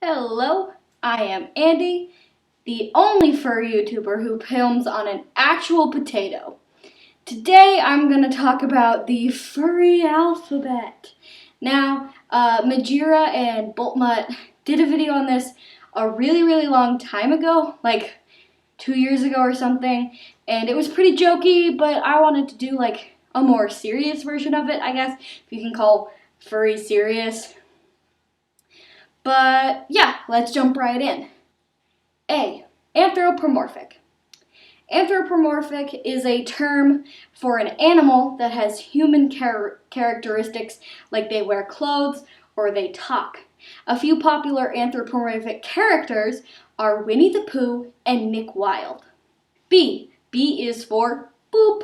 Hello, I am Andy, the only furry YouTuber who films on an actual potato. Today I'm going to talk about the furry alphabet. Now, Majira and Boltmutt did a video on this a really long time ago, like 2 years ago or something, and it was pretty jokey, but I wanted to do like a more serious version of it, I guess, if you can call furry serious. But yeah, let's jump right in. A. Anthropomorphic. Anthropomorphic is a term for an animal that has human characteristics, like they wear clothes or they talk. A few popular anthropomorphic characters are Winnie the Pooh and Nick Wilde. B. B is for boop,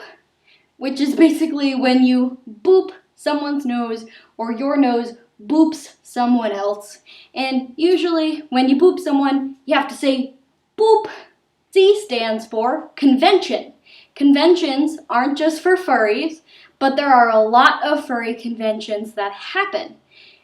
which is basically when you boop someone's nose or your nose boops someone else. And usually when you boop someone, you have to say boop. C stands for convention. Conventions aren't just for furries, but there are a lot of furry conventions that happen.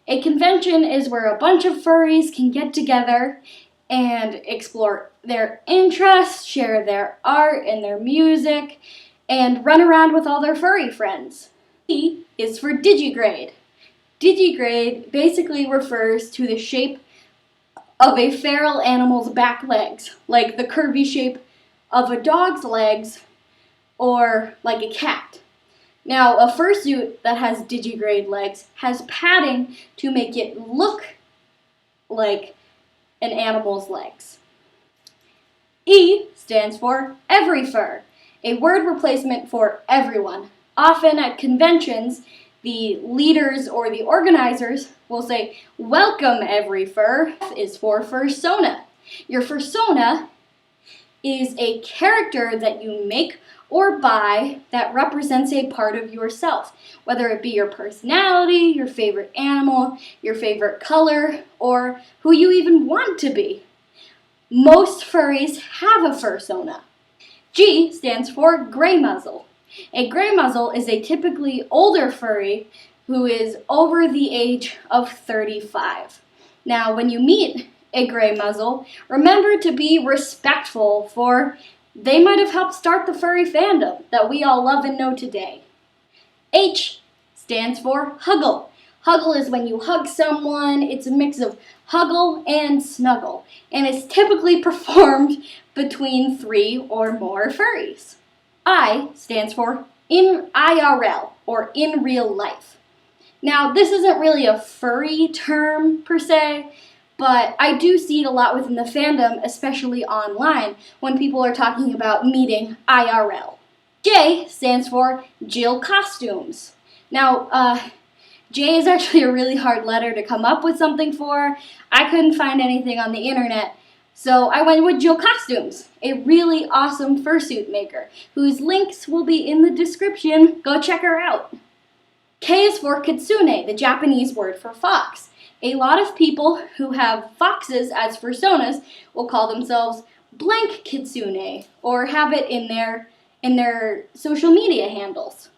A convention is where a bunch of furries can get together and explore their interests, share their art and their music, and run around with all their furry friends. D is for digigrade. Digigrade basically refers to the shape of a feral animal's back legs, like the curvy shape of a dog's legs or like a cat. Now, a fursuit that has digigrade legs has padding to make it look like an animal's legs. E stands for every fur, a word replacement for everyone. Often at conventions, the leaders or the organizers will say, welcome every fur. F is for fursona. Your fursona is a character that you make or buy that represents a part of yourself, whether it be your personality, your favorite animal, your favorite color, or who you even want to be. Most furries have a fursona. G stands for gray muzzle. A gray muzzle is a typically older furry who is over the age of 35. Now, when you meet a gray muzzle, remember to be respectful, for they might have helped start the furry fandom that we all love and know today. H stands for huggle. Huggle is when you hug someone. It's a mix of huggle and snuggle, and it's typically performed between 3 or more furries. I stands for in IRL, or in real life. Now, this isn't really a furry term per se, but I do see it a lot within the fandom, especially online, when people are talking about meeting IRL. J stands for Jill Costumes. Now, J is actually a really hard letter to come up with something for. I couldn't find anything on the internet, so I went with Jill Costumes, a really awesome fursuit maker, whose links will be in the description. Go check her out. K is for kitsune, the Japanese word for fox. A lot of people who have foxes as fursonas will call themselves blank kitsune, or have it in their social media handles.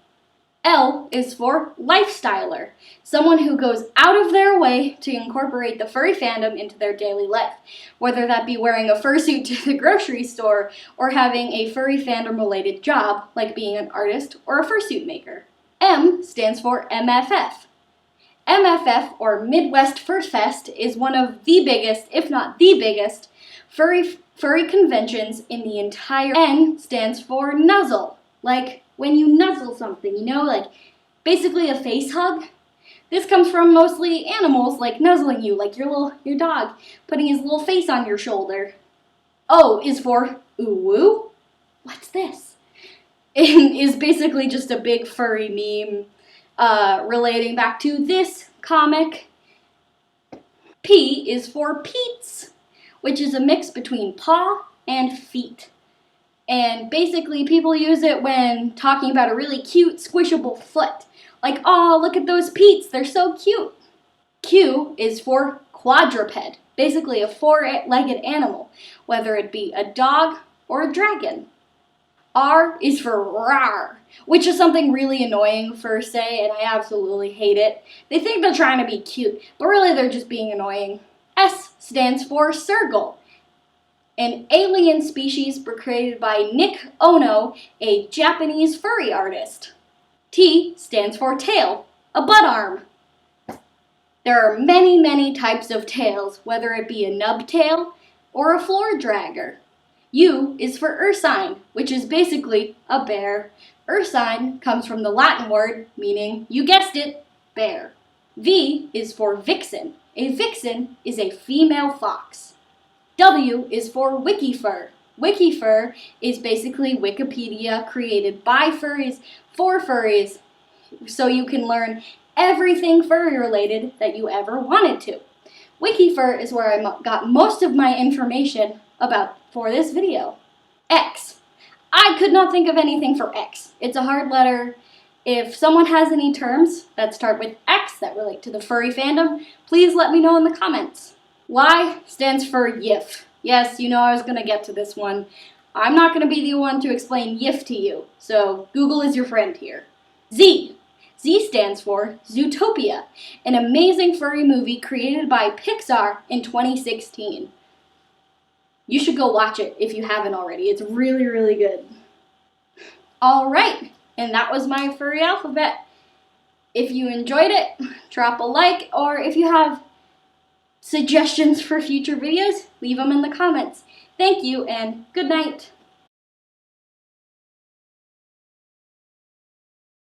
L is for lifestyler, someone who goes out of their way to incorporate the furry fandom into their daily life, whether that be wearing a fursuit to the grocery store or having a furry fandom related job like being an artist or a fursuit maker. M stands for MFF. MFF, or Midwest Fur Fest, is one of the biggest, if not the biggest, furry conventions in the entire. N stands for nuzzle, like when you nuzzle something, you know, like basically a face hug. This comes from mostly animals, like nuzzling you, like your dog putting his little face on your shoulder. O is for ooh woo. What's this? It is basically just a big furry meme relating back to this comic. P is for Pete's, which is a mix between paw and feet. And basically, people use it when talking about a really cute, squishable foot. Like, oh, look at those Pete's, they're so cute. Q is for quadruped, basically a 4-legged animal, whether it be a dog or a dragon. R is for rawr, which is something really annoying for say, and I absolutely hate it. They think they're trying to be cute, but really they're just being annoying. S stands for Sergal, an alien species created by Nick Ono, a Japanese furry artist. T stands for tail, a butt arm. There are many, many types of tails, whether it be a nub tail or a floor dragger. U is for ursine, which is basically a bear. Ursine comes from the Latin word meaning, you guessed it, bear. V is for vixen. A vixen is a female fox. W is for Wikifur. Wikifur is basically Wikipedia created by furries for furries, so you can learn everything furry related that you ever wanted to. Wikifur is where I got most of my information about for this video. X. I could not think of anything for X. It's a hard letter. If someone has any terms that start with X that relate to the furry fandom, please let me know in the comments. Y stands for YIF. Yes, you know I was going to get to this one. I'm not going to be the one to explain YIF to you, so Google is your friend here. Z. Z stands for Zootopia, an amazing furry movie created by Pixar in 2016. You should go watch it if you haven't already. It's really, really good. Alright, and that was my furry alphabet. If you enjoyed it, drop a like, or if you have suggestions for future videos, leave them in the comments. Thank you, and good night.